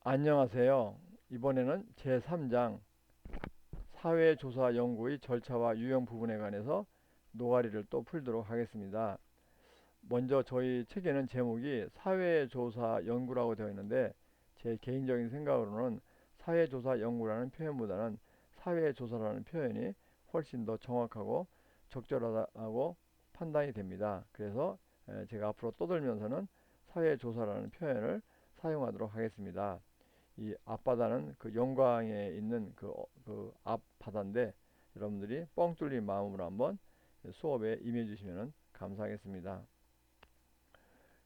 안녕하세요. 이번에는 제3장 사회조사 연구의 절차와 유형 부분에 관해서 노가리를 또 풀도록 하겠습니다. 먼저 저희 책에는 제목이 사회조사 연구라고 되어 있는데 제 개인적인 생각으로는 사회조사 연구라는 표현보다는 사회조사라는 표현이 훨씬 더 정확하고 적절하다고 판단이 됩니다. 그래서 제가 앞으로 떠들면서는 사회조사라는 표현을 사용하도록 하겠습니다. 이 앞바다는 그 영광에 있는 그 앞바다인데 여러분들이 뻥 뚫린 마음으로 한번 수업에 임해 주시면 감사하겠습니다.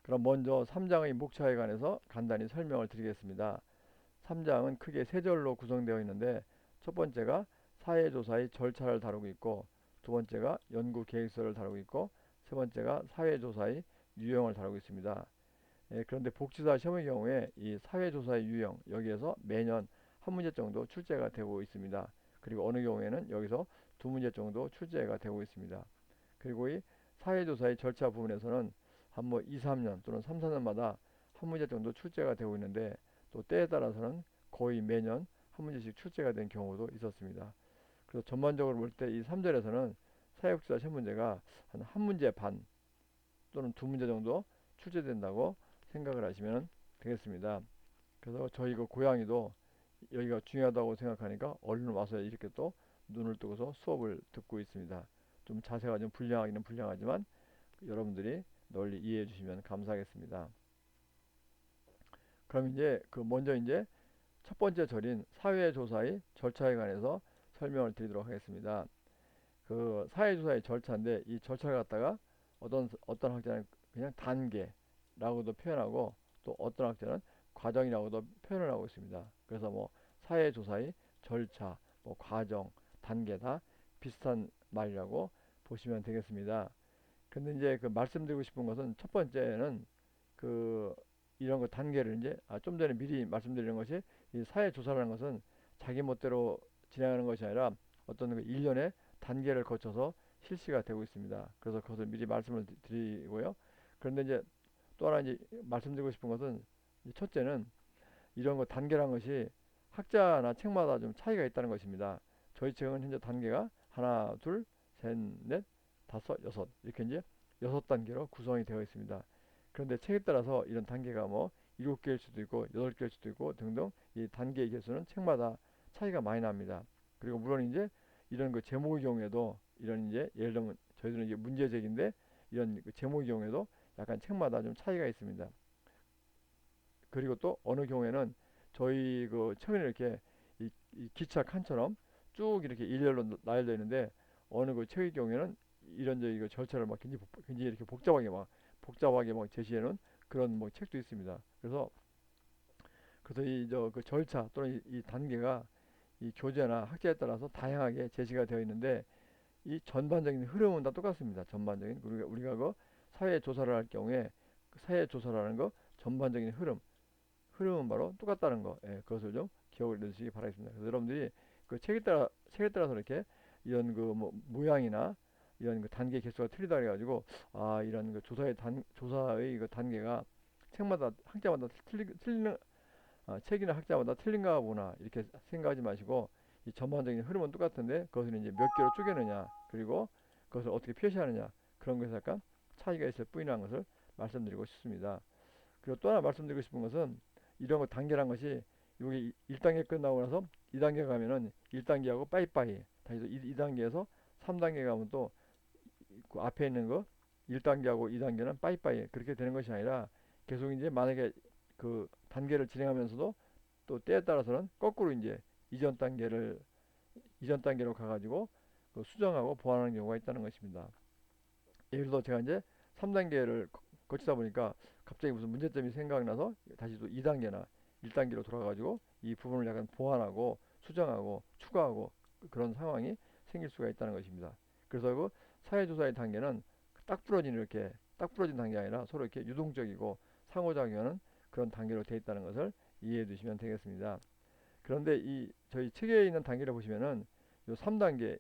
그럼 먼저 3장의 목차에 관해서 간단히 설명을 드리겠습니다. 3장은 크게 세 절로 구성되어 있는데 첫 번째가 사회조사의 절차를 다루고 있고, 두 번째가 연구 계획서를 다루고 있고, 세 번째가 사회조사의 유형을 다루고 있습니다. 그런데 복지사 시험의 경우에 이 사회조사의 유형 여기에서 매년 한 문제 정도 출제가 되고 있습니다. 그리고 어느 경우에는 여기서 두 문제 정도 출제가 되고 있습니다. 그리고 이 사회조사의 절차 부분에서는 한 뭐 2, 3년 또는 3, 4년마다 한 문제 정도 출제가 되고 있는데 또 때에 따라서는 거의 매년 한 문제씩 출제가 된 경우도 있었습니다. 그래서 전반적으로 볼 때 이 3절에서는 사회복지사 시험 문제가 한 문제 반 또는 두 문제 정도 출제된다고 생각을 하시면 되겠습니다. 그래서 저희 그 고양이도 여기가 중요하다고 생각하니까 얼른 와서 이렇게 또 눈을 뜨고서 수업을 듣고 있습니다. 좀 자세가 좀 불량하기는 불량하지만 여러분들이 널리 이해해 주시면 감사하겠습니다. 그럼 이제 그 먼저 이제 첫 번째 절인 사회조사의 절차에 관해서 설명을 드리도록 하겠습니다. 그 사회조사의 절차인데 이 절차를 갖다가 어떤 학자는 그냥 단계라고도 표현하고 또 어떤 학자는 과정이라고도 표현을 하고 있습니다. 그래서 뭐 사회조사의 절차, 뭐 과정, 단계 다 비슷한 말이라고 보시면 되겠습니다. 근데 이제 그 말씀드리고 싶은 것은 첫 번째는 그 이런 거 단계를 이제 좀 전에 미리 말씀드리는 것이 이 사회조사라는 것은 자기 멋대로 진행하는 것이 아니라 어떤 그 일련의 단계를 거쳐서 실시가 되고 있습니다. 그래서 그것을 미리 말씀을 드리고요. 그런데 이제 또 하나 이제 말씀드리고 싶은 것은 첫째는 이런 거 단계란 것이 학자나 책마다 좀 차이가 있다는 것입니다. 저희 책은 현재 단계가 하나, 둘, 셋, 넷, 다섯, 여섯 이렇게 이제 6단계로 구성이 되어 있습니다. 그런데 책에 따라서 이런 단계가 뭐 7개일 수도 있고 8개일 수도 있고 등등 이 단계의 개수는 책마다 차이가 많이 납니다. 그리고 물론 이제 이런 그 제목의 경우에도 이런 이제 예를 들면 저희들은 이제 문제제기인데 이런 그 제목의 경우에도 약간 책마다 좀 차이가 있습니다. 그리고 또 어느 경우에는 저희 그 책은 이렇게 이 기차 칸처럼 쭉 이렇게 일렬로 나열되어 있는데 어느 그 책의 경우에는 이런 저 이거 절차를 막 굉장히 이렇게 복잡하게 막 제시해 놓은 그런 뭐 책도 있습니다. 그래서 이 저 그 절차 또는 이 단계가 이 교재나 학자에 따라서 다양하게 제시가 되어 있는데 이 전반적인 흐름은 다 똑같습니다. 전반적인 우리가 그 사회 조사를 할 경우에 그 사회 조사라는 거 전반적인 흐름은 바로 똑같다는 거, 그것을 좀 기억을 해두시기 바라겠습니다. 그래서 여러분들이 그 책에 따라서 이렇게 이런 그 뭐 모양이나 이런 그 단계 개수가 틀리다 그래가지고 이런 그 조사의 그 단계가 책마다 학자마다 틀리는 책이나 학자마다 틀린가 보나 이렇게 생각하지 마시고 이 전반적인 흐름은 똑같은데 그것을 이제 몇 개로 쪼개느냐 그리고 그것을 어떻게 표시하느냐 그런 것에 약간 차이가 있을 뿐이라는 것을 말씀드리고 싶습니다. 그리고 또 하나 말씀드리고 싶은 것은 이런 거 단계란 것이 여기 1단계 끝나고 나서 2단계 가면은 1단계하고 빠이빠이 다시 2단계에서 3단계 가면 또 그 앞에 있는 거 1단계하고 2단계는 빠이빠이 그렇게 되는 것이 아니라 계속 이제 만약에 그 단계를 진행하면서도 또 때에 따라서는 거꾸로 이제 이전 단계를 이전 단계로 가가지고 그 수정하고 보완하는 경우가 있다는 것입니다. 예를 들어 제가 이제 3단계를 거치다 보니까 갑자기 무슨 문제점이 생각나서 다시 또 2단계나 1단계로 돌아가지고 이 부분을 약간 보완하고 수정하고 추가하고 그런 상황이 생길 수가 있다는 것입니다. 그래서 그 사회조사의 단계는 딱 부러진 단계가 아니라 서로 이렇게 유동적이고 상호작용하는 그런 단계로 되어 있다는 것을 이해해 두시면 되겠습니다. 그런데 이 저희 책에 있는 단계를 보시면은 요 3단계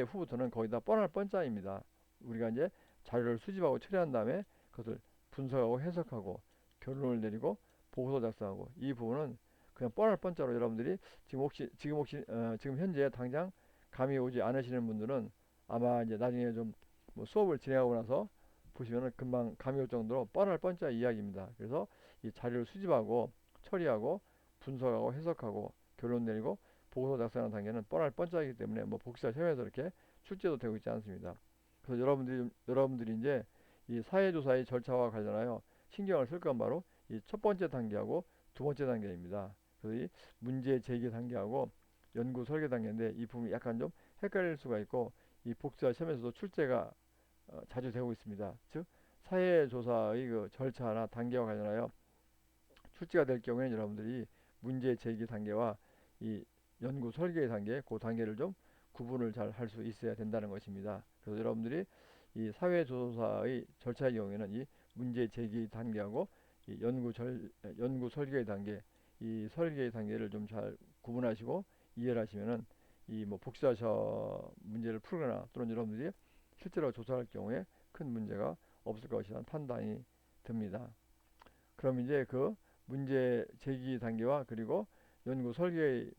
후부터는 거의 다 뻔할 뻔짜입니다. 우리가 이제 자료를 수집하고 처리한 다음에 그것을 분석하고 해석하고 결론을 내리고 보고서 작성하고 이 부분은 그냥 뻔할 뻔짜로 여러분들이 지금 현재 당장 감이 오지 않으시는 분들은 아마 이제 나중에 좀 뭐 수업을 진행하고 나서 보시면은 금방 감이 올 정도로 뻔할 뻔짜 이야기입니다. 그래서 이 자료를 수집하고 처리하고 분석하고 해석하고 결론 내리고 보고서 작성하는 단계는 뻔할 뻔짜이기 때문에 뭐 복사 시험에서 이렇게 출제도 되고 있지 않습니다. 그래서 여러분들이 이제 이 사회조사의 절차와 관련하여 신경을 쓸 건 바로 이 첫 번째 단계하고 두 번째 단계입니다. 그래서 이 문제 제기 단계하고 연구 설계 단계인데 이 부분이 약간 좀 헷갈릴 수가 있고 이 복사 시험에서도 출제가 자주 되고 있습니다. 즉 사회조사의 그 절차나 단계와 관련하여 출제가 될 경우에는 여러분들이 문제 제기 단계와 이 연구 설계 단계, 그 단계를 좀 구분을 잘 할 수 있어야 된다는 것입니다. 그래서 여러분들이 이 사회조사의 절차의 경우에는 이 문제 제기 단계하고 이 연구 설계 단계, 이 설계 단계를 좀 잘 구분하시고 이해를 하시면은 이 뭐 복사서 문제를 풀거나 또는 여러분들이 실제로 조사할 경우에 큰 문제가 없을 것이라는 판단이 듭니다. 그럼 이제 그 문제 제기 단계와 그리고 연구 설계의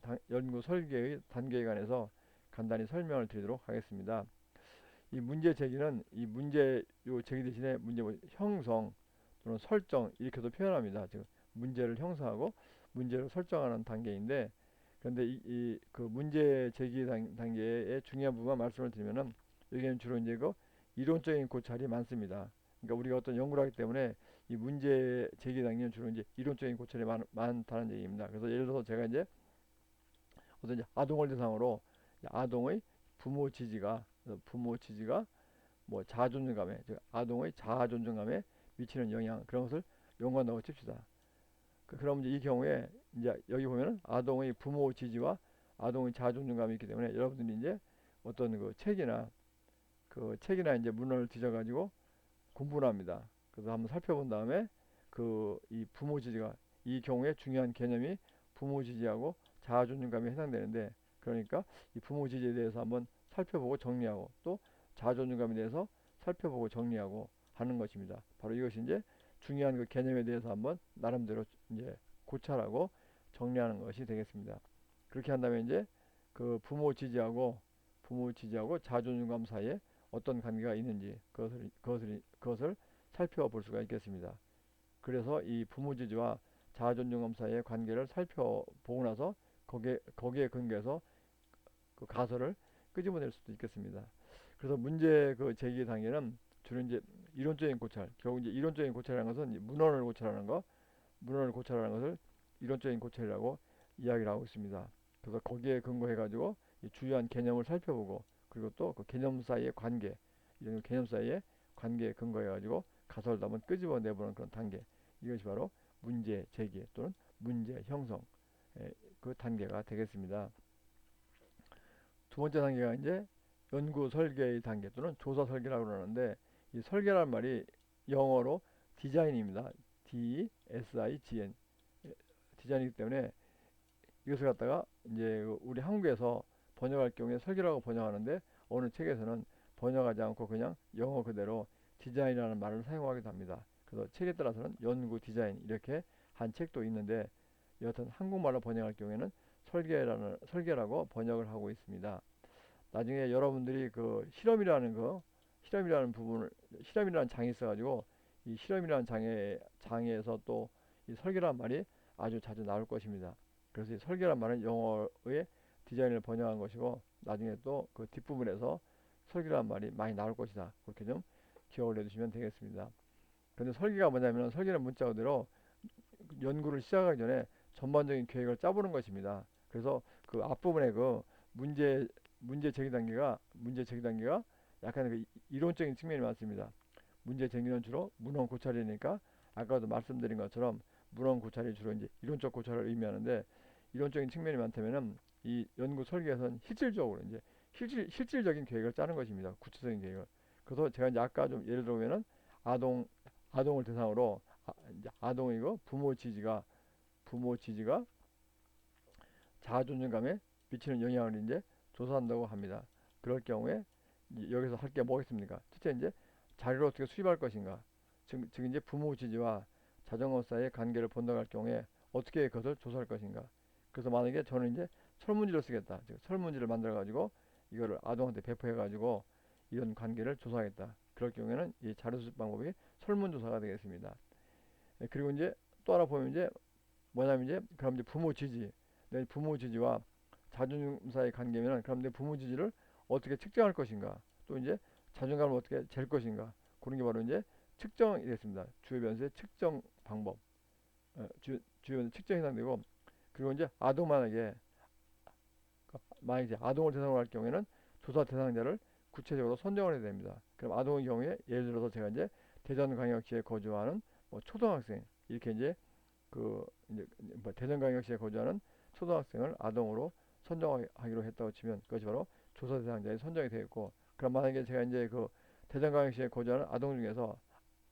단계에 관해서 간단히 설명을 드리도록 하겠습니다. 이 문제 제기는 이 문제 요 제기 대신에 문제 뭐 형성 또는 설정 이렇게도 표현합니다. 즉 문제를 형성하고 문제를 설정하는 단계인데 그런데 그 문제 제기 단계의 중요한 부분만 말씀을 드리면은 여기는 주로 이제 그 이론적인 고찰이 많습니다. 그러니까 우리가 어떤 연구를 하기 때문에 이 문제 제기 단계는 주로 이제 이론적인 고찰이 많다는 얘기입니다. 그래서 예를 들어서 제가 이제 어떤 이제 아동을 대상으로 아동의 부모 지지가 뭐 자존감에 즉 아동의 자아 존중감에 미치는 영향 그런 것을 연구한다고 칩시다. 그럼 이제 이 경우에 이제 여기 보면은 아동의 부모 지지와 아동의 자아 존중감이 있기 때문에 여러분들이 이제 어떤 그 책이나 이제 문헌을 뒤져가지고 공부를 합니다. 그래서 한번 살펴본 다음에 그 이 부모 지지가 이 경우에 중요한 개념이 부모 지지하고 자아 존중감에 해당되는데 그러니까 이 부모 지지에 대해서 한번 살펴보고 정리하고 또 자아 존중감에 대해서 살펴보고 정리하고 하는 것입니다. 바로 이것이 이제 중요한 그 개념에 대해서 한번 나름대로 이제 고찰하고 정리하는 것이 되겠습니다. 그렇게 한다면 이제 그 부모 지지하고 자아 존중감 사이에 어떤 관계가 있는지 그것을 살펴볼 수가 있겠습니다. 그래서 이 부모 지지와 자아 존중감 사이의 관계를 살펴보고 나서 거기에 근거해서 그 가설을 끄집어낼 수도 있겠습니다. 그래서 문제 그 제기 단계는 주로 이제 이론적인 고찰, 결국 이제 이론적인 고찰이라는 것은 문헌을 고찰하는 것을 이론적인 고찰이라고 이야기를 하고 있습니다. 그래서 거기에 근거해 가지고 주요한 개념을 살펴보고 그리고 또 그 개념 사이의 관계, 이런 개념 사이의 관계에 근거해 가지고 가설을 한번 끄집어 내보는 그런 단계. 이것이 바로 문제 제기 또는 문제 형성 그 단계가 되겠습니다. 두 번째 단계가 이제 연구 설계의 단계 또는 조사 설계라고 그러는데 이 설계란 말이 영어로 디자인입니다. D-S-I-G-N 디자인이기 때문에 이것을 갖다가 이제 우리 한국에서 번역할 경우에 설계라고 번역하는데 어느 책에서는 번역하지 않고 그냥 영어 그대로 디자인이라는 말을 사용하기도 합니다. 그래서 책에 따라서는 연구 디자인 이렇게 한 책도 있는데 여하튼 한국말로 번역할 경우에는 설계라고 번역을 하고 있습니다. 나중에 여러분들이 그 실험이라는 장이 있어가지고 이 실험이라는 장에서 또 이 설계라는 말이 아주 자주 나올 것입니다. 그래서 이 설계란 말은 영어의 디자인을 번역한 것이고 나중에 또 그 뒷부분에서 설계란 말이 많이 나올 것이다. 그렇게 좀 기억을 해두시면 되겠습니다. 그런데 설계가 뭐냐면 설계는 문자 그대로 연구를 시작하기 전에 전반적인 계획을 짜보는 것입니다. 그래서 그 앞부분에 그 문제 문제 제기 단계가 약간 그 이론적인 측면이 많습니다. 문제 제기는 주로 문헌 고찰이니까 아까도 말씀드린 것처럼 문헌 고찰이 주로 이제 이론적 고찰을 의미하는데 이론적인 측면이 많다면은 이 연구 설계에서는 실질적으로 이제 실질적인 계획을 짜는 것입니다. 구체적인 계획을. 그래서 제가 이제 아까 좀 예를 들어보면은 아동 아동을 대상으로 이제 아동이고 부모 지지가 자아 존중감에 미치는 영향을 이제 조사한다고 합니다. 그럴 경우에 여기서 할 게 뭐겠습니까? 첫째 이제 자료를 어떻게 수집할 것인가. 즉 이제 부모 지지와 자전거 사이의 관계를 본다고 할 경우에 어떻게 그것을 조사할 것인가. 그래서 만약에 저는 이제 설문지를 쓰겠다. 즉 설문지를 만들어 가지고 이거를 아동한테 배포해 가지고 이런 관계를 조사하겠다. 그럴 경우에는 이 자료 수집 방법이 설문조사가 되겠습니다. 그리고 이제 또 하나 보면 이제 뭐냐면 이제 그럼 이제 부모 지지, 내 부모 지지와 자존심 사이의 관계면은 그럼 내 부모 지지를 어떻게 측정할 것인가, 또 이제 자존감을 어떻게 잴 것인가, 그런 게 바로 이제 측정이 됐습니다. 주요 변수의 측정 방법, 주요 변수 측정이 해당되고, 그리고 이제 아동 만약에 이제 아동을 대상으로 할 경우에는 조사 대상자를 구체적으로 선정을 해야 됩니다. 그럼 아동의 경우에 예를 들어서 제가 이제 대전광역시에 거주하는 뭐 초등학생, 이렇게 이제 이제 뭐 대전광역시에 거주하는 초등학생을 아동으로 선정하기로 했다고 치면 그것이 바로 조사 대상자에 선정이 되겠고, 그럼 만약에 제가 이제 대전광역시에 거주하는 아동 중에서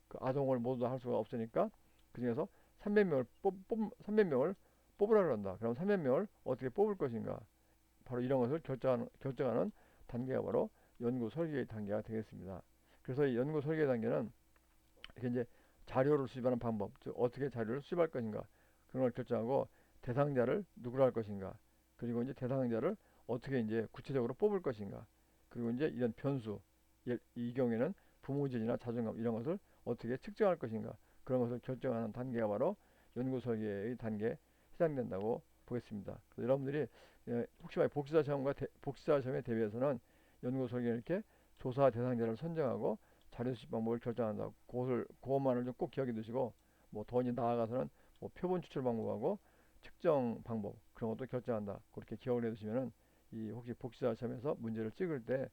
그 아동을 모두 다 할 수가 없으니까 그 중에서 300명을 뽑으라고 한다. 그럼 300명을 어떻게 뽑을 것인가? 바로 이런 것을 결정하는 단계가 바로 연구 설계 단계가 되겠습니다. 그래서 이 연구 설계 단계는 이렇게 이제 자료를 수집하는 방법, 즉 어떻게 자료를 수집할 것인가, 그런 걸 결정하고, 대상자를 누구로 할 것인가, 그리고 이제 대상자를 어떻게 이제 구체적으로 뽑을 것인가, 그리고 이제 이런 변수, 이 경우에는 부모 지지나 자존감 이런 것을 어떻게 측정할 것인가, 그런 것을 결정하는 단계가 바로 연구 설계의 단계에 해당된다고 보겠습니다. 그래서 여러분들이 혹시 복지사 시험에 대비해서는 연구 설계를 이렇게 조사 대상자를 선정하고 자료 수집 방법을 결정한다. 그것만을 좀 꼭 기억해 두시고, 뭐 더 이제 나아가서는 뭐 표본 추출 방법하고 측정 방법 그런 것도 결정한다. 그렇게 기억을 해 두시면은 이 혹시 복지사 시험에서 문제를 찍을 때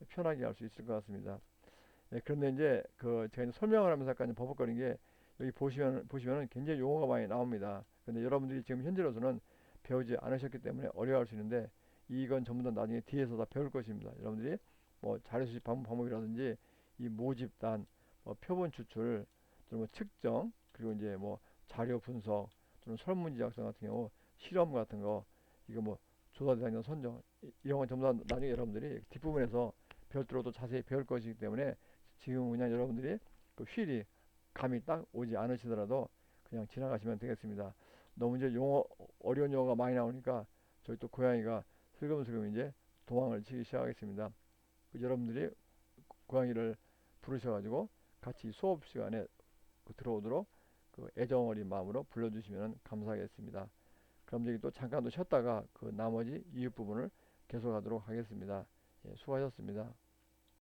편하게 할 수 있을 것 같습니다. 그런데 이제 제가 이제 설명을 하면서 약간 버벅거린 게, 여기 보시면은 굉장히 용어가 많이 나옵니다. 근데 여러분들이 지금 현재로서는 배우지 않으셨기 때문에 어려워할 수 있는데, 이건 전부 다 나중에 뒤에서 다 배울 것입니다. 여러분들이 뭐 자료 수집 방법이라든지 이 모집단, 뭐 표본 추출, 또는 뭐 측정, 그리고 이제 뭐 자료 분석, 또는 설문지 작성 같은 경우, 실험 같은 거, 이거 뭐 조사 대상자 선정, 이런 건 전부 다 나중에 여러분들이 뒷부분에서 별도로 또 자세히 배울 것이기 때문에, 지금 그냥 여러분들이 휠이 감이 딱 오지 않으시더라도 그냥 지나가시면 되겠습니다. 너무 이제 어려운 용어가 많이 나오니까 저희 또 고양이가 슬금슬금 이제 도망을 치기 시작하겠습니다. 여러분들이 고양이를 부르셔가지고 같이 수업 시간에 들어오도록 애정 어린 마음으로 불러주시면 감사하겠습니다. 그럼 여기 또 잠깐 또 쉬었다가 나머지 이웃 부분을 계속하도록 하겠습니다. 예, 수고하셨습니다.